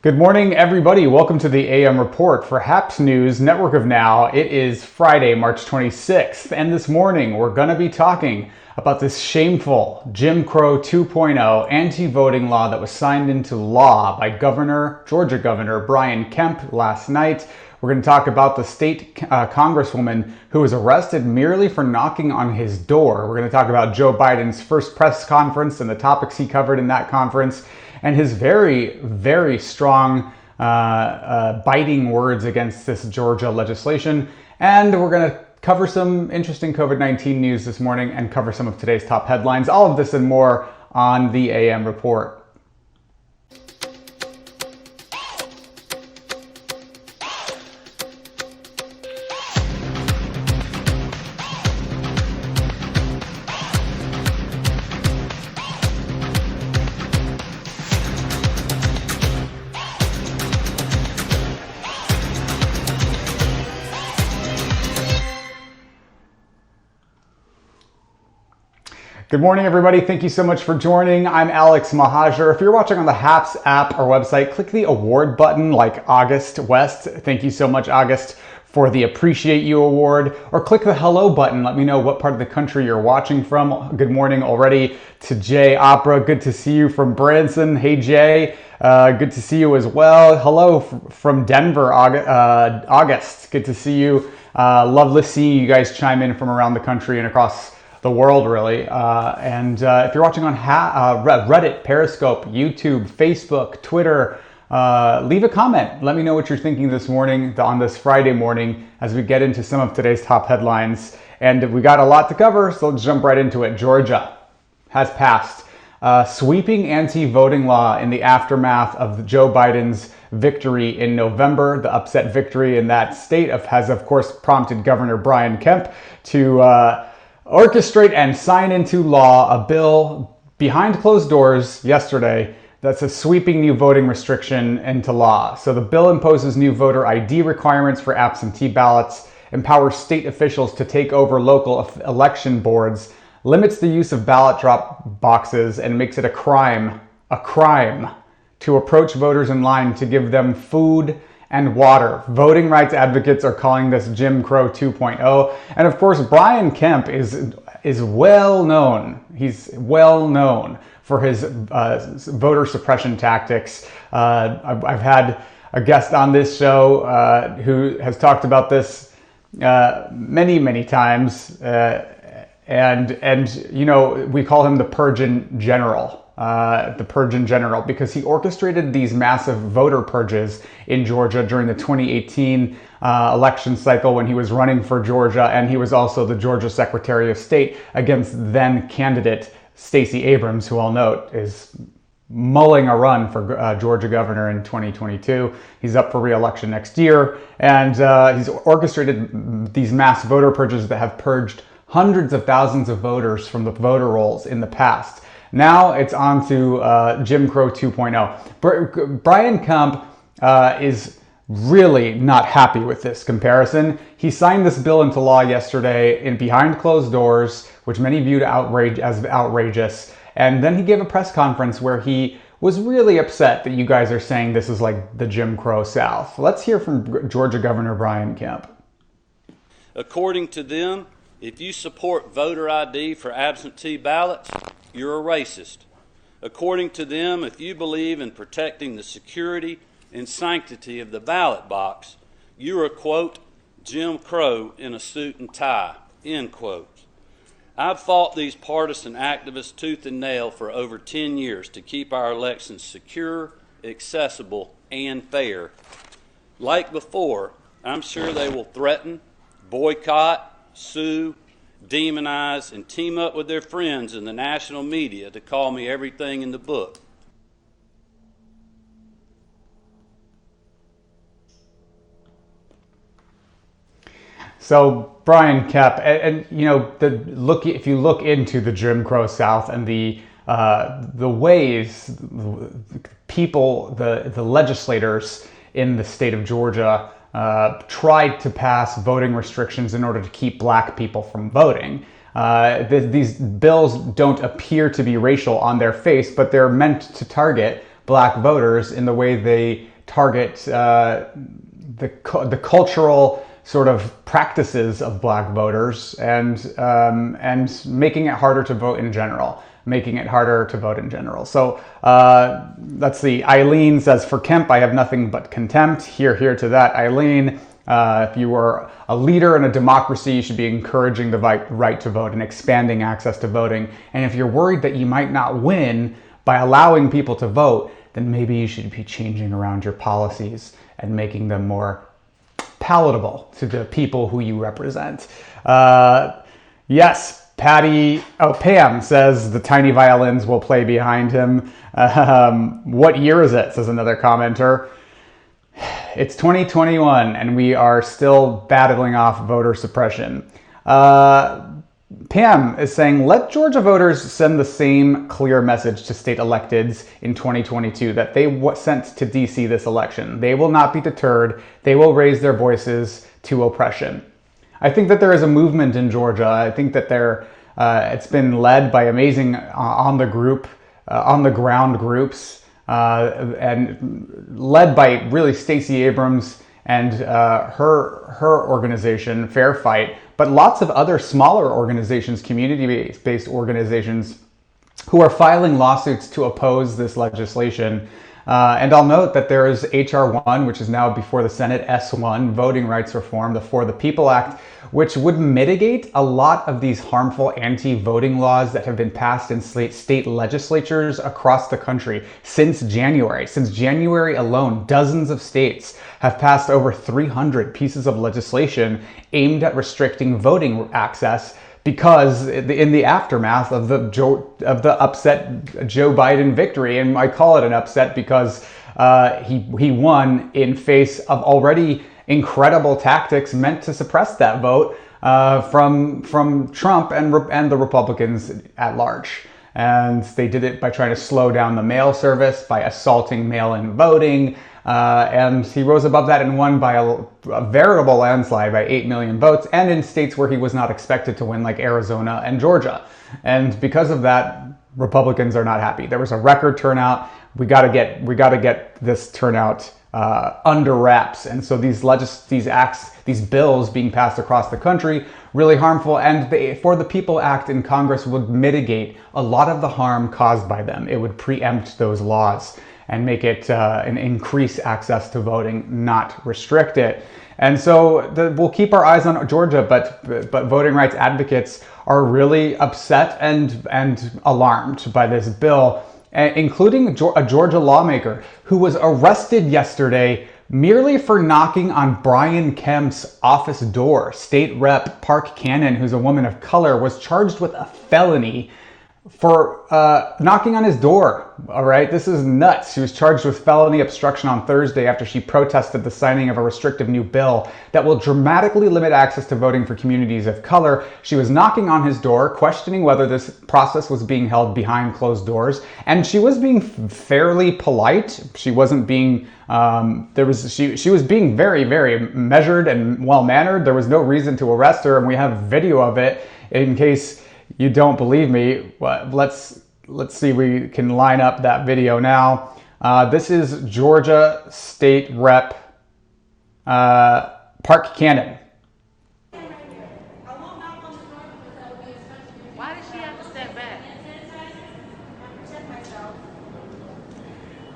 Good morning, everybody. Welcome to the AM Report for HAPS News Network of Now. It is Friday, March 26th, and this morning we're going to be talking about this shameful Jim Crow 2.0 anti-voting law that was signed into law by Georgia Governor Brian Kemp last night. We're going to talk about the state congresswoman who was arrested merely for knocking on his door. We're going to talk about Joe Biden's first press conference and the topics he covered in that conference, and his very, very strong, biting words against this Georgia legislation. And we're going to cover some interesting COVID-19 news this morning and cover some of today's top headlines. All of this and more on the AM Report. Good morning, everybody. Thank you so much for joining. I'm Alex Mahajer. If you're watching on the HAPS app or website, click the award button like August West. Thank you so much, August, for the Appreciate You Award. Or click the hello button. Let me know what part of the country you're watching from. Good morning already to Jay Opera. Good to see you from Branson. Hey, Jay. Good to see you as well. Hello from Denver, August. Good to see you. Lovely seeing you guys chime in from around the country and across the world, really. If you're watching on Reddit, Periscope, YouTube, Facebook, Twitter, leave a comment. Let me know what you're thinking this morning, on this Friday morning, as we get into some of today's top headlines. And we got a lot to cover, so let's jump right into it. Georgia has passed a sweeping anti-voting law in the aftermath of Joe Biden's victory in November. The upset victory in that state has, of course, prompted Governor Brian Kemp to orchestrate and sign into law a bill behind closed doors yesterday that's a sweeping new voting restriction into law. So the bill imposes new voter ID requirements for absentee ballots, empowers state officials to take over local election boards, limits the use of ballot drop boxes, and makes it a crime to approach voters in line to give them food and water. Voting rights advocates are calling this Jim Crow 2.0. And of course, Brian Kemp is well known. He's well known for his voter suppression tactics. I've had a guest on this show who has talked about this many times. And you know, we call him the Purgeon General. Because he orchestrated these massive voter purges in Georgia during the 2018 election cycle when he was running for Georgia, and he was also the Georgia Secretary of State against then candidate Stacey Abrams, who I'll note is mulling a run for Georgia governor in 2022. He's up for re-election next year, and he's orchestrated these mass voter purges that have purged hundreds of thousands of voters from the voter rolls in the past. Now it's on to Jim Crow 2.0. Brian Kemp is really not happy with this comparison. He signed this bill into law yesterday in behind closed doors, which many viewed as outrageous. And then he gave a press conference where he was really upset that you guys are saying this is like the Jim Crow South. Let's hear from Georgia Governor Brian Kemp. According to them, if you support voter ID for absentee ballots, you're a racist. According to them, if you believe in protecting the security and sanctity of the ballot box, you're a, quote, Jim Crow in a suit and tie, end quote. I've fought these partisan activists tooth and nail for over 10 years to keep our elections secure, accessible, and fair. Like before, I'm sure they will threaten, boycott, sue, demonize, and team up with their friends in the national media to call me everything in the book. So Brian Kemp, and you know, if you look into the Jim Crow South and the ways people, the legislators in the state of Georgia tried to pass voting restrictions in order to keep black people from voting. These bills don't appear to be racial on their face, but they're meant to target black voters in the way they target the cultural sort of practices of black voters, and making it harder to vote in general. So let's see. Eileen says, for Kemp, I have nothing but contempt. Hear to that, Eileen. If you are a leader in a democracy, you should be encouraging the right to vote and expanding access to voting. And if you're worried that you might not win by allowing people to vote, then maybe you should be changing around your policies and making them more palatable to the people who you represent. Yes, Pam says the tiny violins will play behind him. What year is it, says another commenter. It's 2021 and we are still battling off voter suppression. Pam is saying, let Georgia voters send the same clear message to state electeds in 2022 that they sent to DC this election. They will not be deterred. They will raise their voices to oppression. I think that there is a movement in Georgia. I think that it's been led by amazing on the ground groups, and led by really Stacey Abrams and her organization, Fair Fight, but lots of other smaller organizations, community-based organizations, who are filing lawsuits to oppose this legislation. And I'll note that there is H.R. 1, which is now before the Senate, S1, Voting Rights Reform, the For the People Act, which would mitigate a lot of these harmful anti-voting laws that have been passed in state legislatures across the country since January. Since January alone, dozens of states have passed over 300 pieces of legislation aimed at restricting voting access, because in the aftermath of the upset Joe Biden victory. And I call it an upset because he won in face of already incredible tactics meant to suppress that vote from Trump and the Republicans at large. And they did it by trying to slow down the mail service, by assaulting mail-in voting, and he rose above that and won by a veritable landslide by 8 million votes, and in states where he was not expected to win, like Arizona and Georgia. And because of that, Republicans are not happy. There was a record turnout. We got to get this turnout under wraps. And so these bills being passed across the country, really harmful. And the For the People Act in Congress would mitigate a lot of the harm caused by them. It would preempt those laws and make it and increase access to voting, not restrict it. And so we'll keep our eyes on Georgia, but voting rights advocates are really upset and alarmed by this bill, including a Georgia lawmaker who was arrested yesterday merely for knocking on Brian Kemp's office door. State Rep Park Cannon, who's a woman of color, was charged with a felony for knocking on his door. All right, this is nuts. She was charged with felony obstruction on Thursday after she protested the signing of a restrictive new bill that will dramatically limit access to voting for communities of color. She was knocking on his door, questioning whether this process was being held behind closed doors, and she was being fairly polite. She wasn't being she was being very, very measured and well-mannered. There was no reason to arrest her, and we have video of it in case you don't believe me. Let's see, we can line up that video now. This is Georgia State Rep Park Cannon. Why does she have to step back?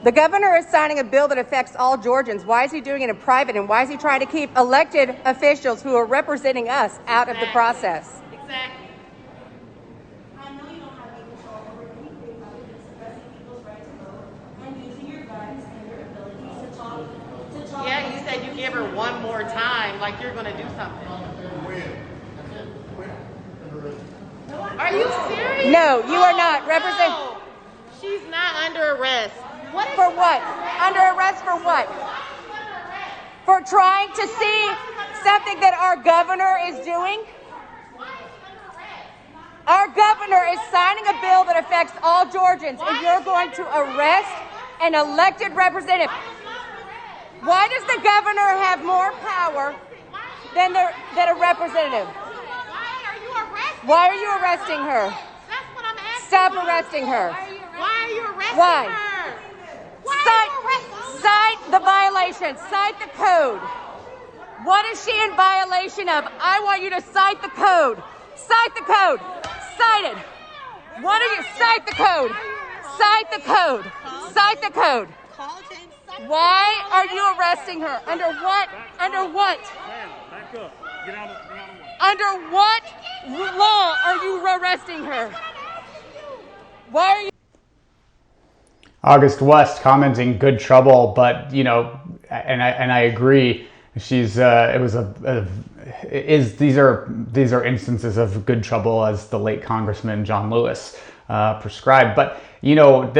The governor is signing a bill that affects all Georgians. Why is he doing it in private, and why is he trying to keep elected officials who are representing us out of the process? Exactly. Yeah, you said you give her one more time, like you're going to do something. Are you serious? No, you are not. No. She's not under arrest. For what? Under arrest for what? For trying to see something that our governor is doing? Our governor is signing a bill that affects all Georgians, and you're going to arrest an elected representative. Why does the governor have more power than a representative? Why are you arresting her? That's what I'm asking. Stop arresting her. Why are you arresting Why? her? Cite the violation. Cite the code. What is she in violation of? I want you to cite the code. Cite the code. Cite it. What are you? Cite the code. Cite the code. Cite the code. Why are you arresting her? Under what? Under what? Back up. Get out of the way. Under what law are you arresting her? Why are you? August West commenting good trouble, but you know, and I agree. She's these are instances of good trouble, as the late Congressman John Lewis prescribed. But you know, at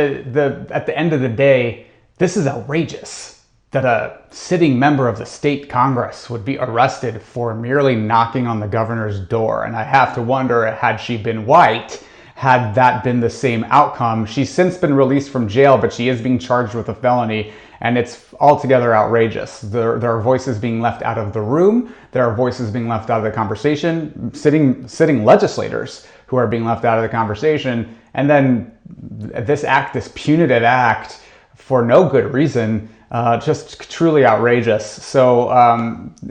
the end of the day, this is outrageous that a sitting member of the state Congress would be arrested for merely knocking on the governor's door. And I have to wonder, had she been white, had that been the same outcome. She's since been released from jail, but she is being charged with a felony, and it's altogether outrageous. There are voices being left out of the room. There are voices being left out of the conversation, sitting legislators who are being left out of the conversation. And then this act, this punitive act, for no good reason, just truly outrageous. So,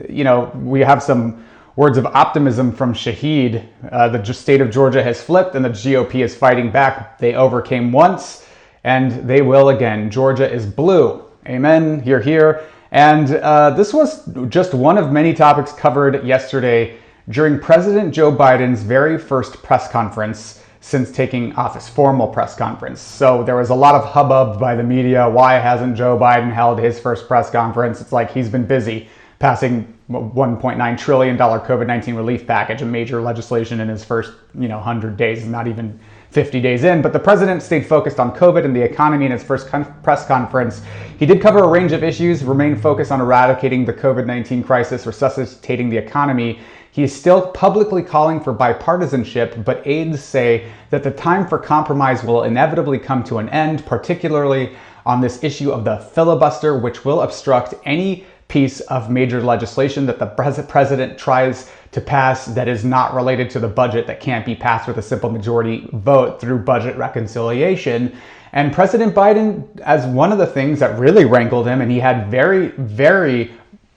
you know, we have some words of optimism from Shahid. The state of Georgia has flipped and the GOP is fighting back. They overcame once and they will again. Georgia is blue. Amen. Hear, hear. And this was just one of many topics covered yesterday during President Joe Biden's very first press conference since taking office, formal press conference. So there was a lot of hubbub by the media. Why hasn't Joe Biden held his first press conference? It's like he's been busy passing $1.9 trillion COVID-19 relief package, a major legislation in his first 100 days, not even 50 days in. But the president stayed focused on COVID and the economy in his first press conference. He did cover a range of issues, remained focused on eradicating the COVID-19 crisis, resuscitating the economy. He is still publicly calling for bipartisanship, but aides say that the time for compromise will inevitably come to an end, particularly on this issue of the filibuster, which will obstruct any piece of major legislation that the president tries to pass that is not related to the budget, that can't be passed with a simple majority vote through budget reconciliation. And President Biden, as one of the things that really rankled him, and he had very, very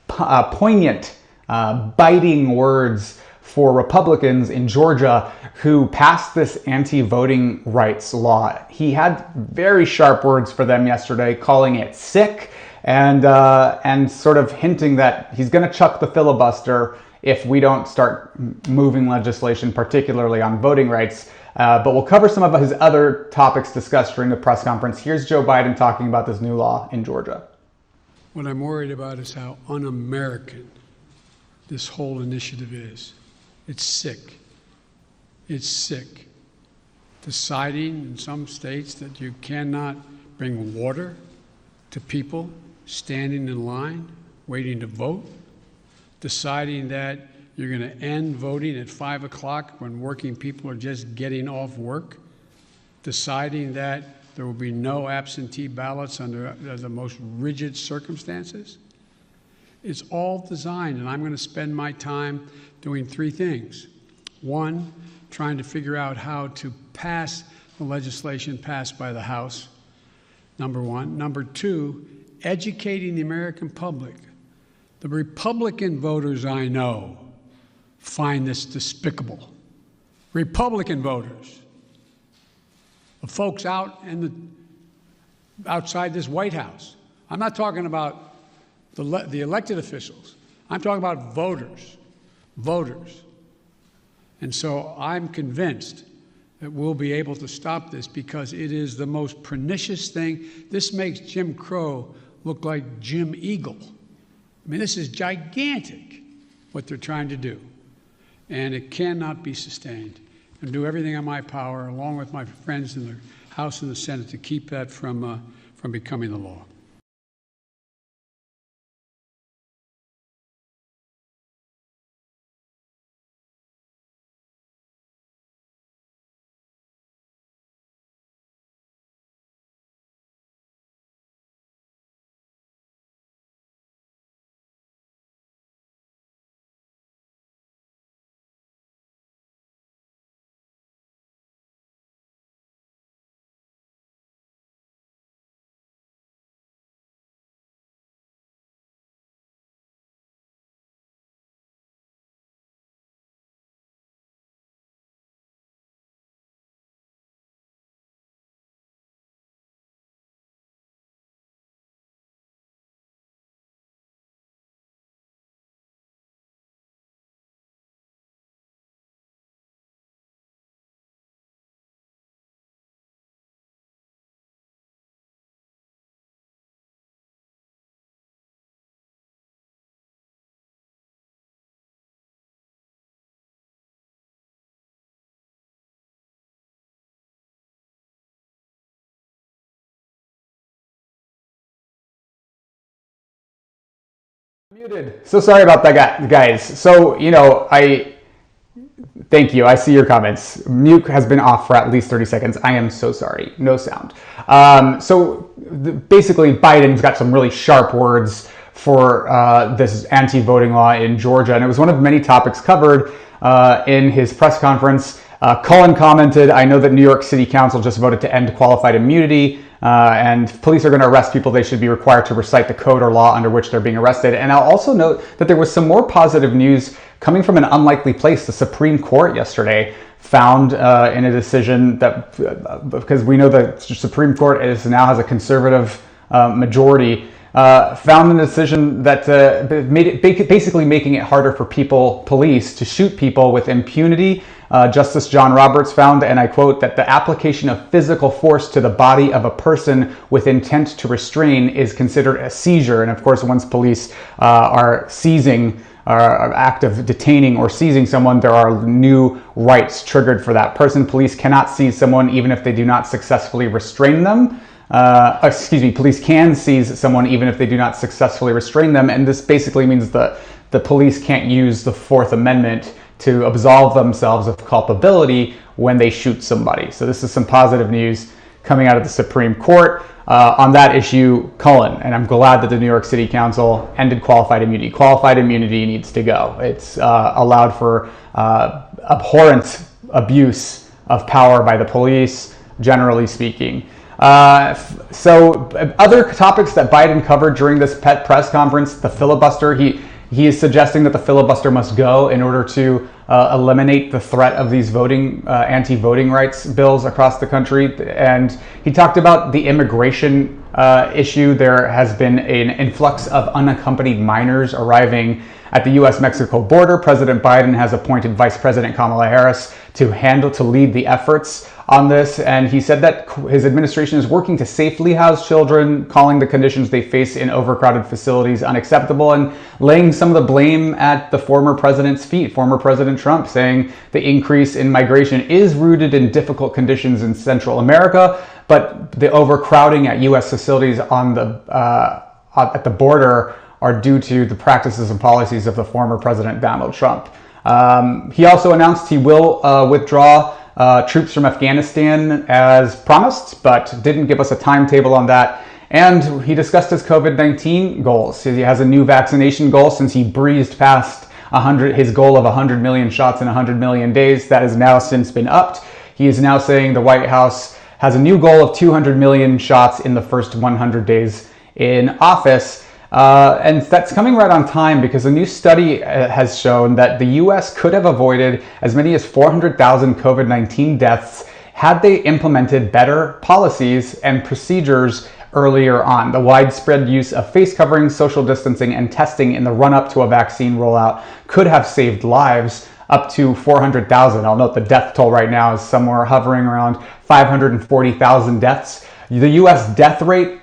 poignant, biting words for Republicans in Georgia who passed this anti-voting rights law. He had very sharp words for them yesterday, calling it sick, and sort of hinting that he's going to chuck the filibuster if we don't start moving legislation, particularly on voting rights. But we'll cover some of his other topics discussed during the press conference. Here's Joe Biden talking about this new law in Georgia. What I'm worried about is how un-American this whole initiative is. It's sick. It's sick. Deciding in some states that you cannot bring water to people standing in line, waiting to vote. Deciding that you're going to end voting at 5 o'clock when working people are just getting off work. Deciding that there will be no absentee ballots under the most rigid circumstances. It's all designed, and I'm going to spend my time doing three things. One, trying to figure out how to pass the legislation passed by the House, number one. Number two, educating the American public. The Republican voters I know find this despicable. Republican voters, the folks outside this White House. I'm not talking about the elected officials. I'm talking about voters. And so I'm convinced that we'll be able to stop this because it is the most pernicious thing. This makes Jim Crow look like Jim Eagle. I mean, this is gigantic, what they're trying to do. And it cannot be sustained. And do everything in my power, along with my friends in the House and the Senate, to keep that from becoming the law. Muted. So sorry about that, guys. So, thank you. I see your comments. Mute has been off for at least 30 seconds. I am so sorry. No sound. Basically, Biden's got some really sharp words for this anti-voting law in Georgia, and it was one of many topics covered in his press conference. Cullen commented, "I know that New York City Council just voted to end qualified immunity, and police are going to arrest people. They should be required to recite the code or law under which they're being arrested." And I'll also note that there was some more positive news coming from an unlikely place. The Supreme Court yesterday found in a decision that, because we know the Supreme Court now has a conservative majority, found a decision that made it basically making it harder for police to shoot people with impunity. Justice John Roberts found, and I quote, that the application of physical force to the body of a person with intent to restrain is considered a seizure. And of course, once police are seizing, are active detaining or seizing someone, there are new rights triggered for that person. Police cannot seize someone even if they do not successfully restrain them. Police can seize someone even if they do not successfully restrain them. And this basically means that the police can't use the Fourth Amendment to absolve themselves of culpability when they shoot somebody. So this is some positive news coming out of the Supreme Court on that issue, Cullen. And I'm glad that the New York City Council ended qualified immunity. Qualified immunity needs to go. It's allowed for abhorrent abuse of power by the police, generally speaking. So other topics that Biden covered during this press conference, the filibuster, he is suggesting that the filibuster must go in order to eliminate the threat of these anti-voting rights bills across the country. And he talked about the immigration issue. There has been an influx of unaccompanied minors arriving at the U.S.-Mexico border. President Biden has appointed Vice President Kamala Harris to lead the efforts on this, and he said that his administration is working to safely house children, calling the conditions they face in overcrowded facilities unacceptable, and laying some of the blame at the former president's feet, former President Trump, saying the increase in migration is rooted in difficult conditions in Central America, but the overcrowding at U.S. facilities at the border are due to the practices and policies of the former President Donald Trump. He also announced he will withdraw troops from Afghanistan as promised, but didn't give us a timetable on that. And he discussed his COVID-19 goals. He has a new vaccination goal since he breezed past his goal of 100 million shots in 100 million days. That has now since been upped. He is now saying the White House has a new goal of 200 million shots in the first 100 days in office. And that's coming right on time because a new study has shown that the U.S. could have avoided as many as 400,000 COVID-19 deaths had they implemented better policies and procedures earlier on. The widespread use of face coverings, social distancing, and testing in the run-up to a vaccine rollout could have saved lives up to 400,000. I'll note the death toll right now is somewhere hovering around 540,000 deaths. The U.S. death rate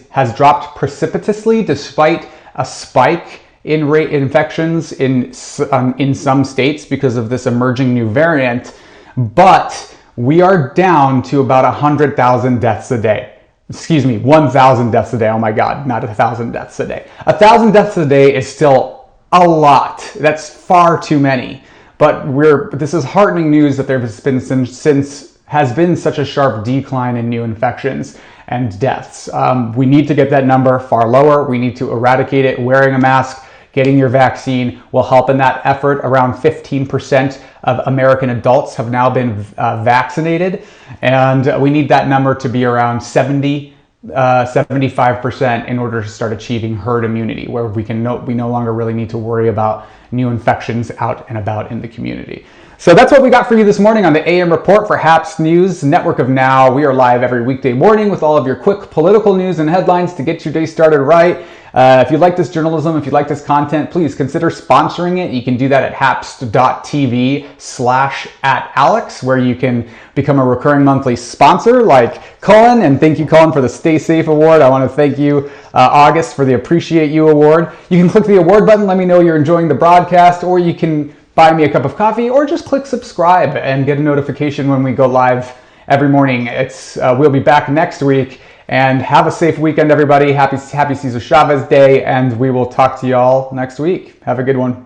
has dropped precipitously despite a spike in infections in some states because of this emerging new variant, but we are down to about 100,000 deaths a day. 1,000 deaths a day. Oh my God, not 1,000 deaths a day. 1,000 deaths a day is still a lot. That's far too many. But this is heartening news that there has been such a sharp decline in new infections and deaths. We need to get that number far lower. We need to eradicate it. Wearing a mask, getting your vaccine will help in that effort. Around 15% of American adults have now been vaccinated, and we need that number to be around 75% in order to start achieving herd immunity, where we no longer really need to worry about new infections out and about in the community. So that's what we got for you this morning on the AM Report for HAPS News Network of Now. We are live every weekday morning with all of your quick political news and headlines to get your day started right. If you like this journalism, if you like this content, please consider sponsoring it. You can do that at haps.tv/@Alex, where you can become a recurring monthly sponsor like Cullen. And thank you, Cullen, for the Stay Safe Award. I want to thank you, August, for the Appreciate You Award. You can click the award button. Let me know you're enjoying the broadcast, or you can buy me a cup of coffee, or just click subscribe and get a notification when we go live every morning. We'll be back next week, And have a safe weekend, everybody. Happy Cesar Chavez Day, and we will talk to y'all next week. Have a good one.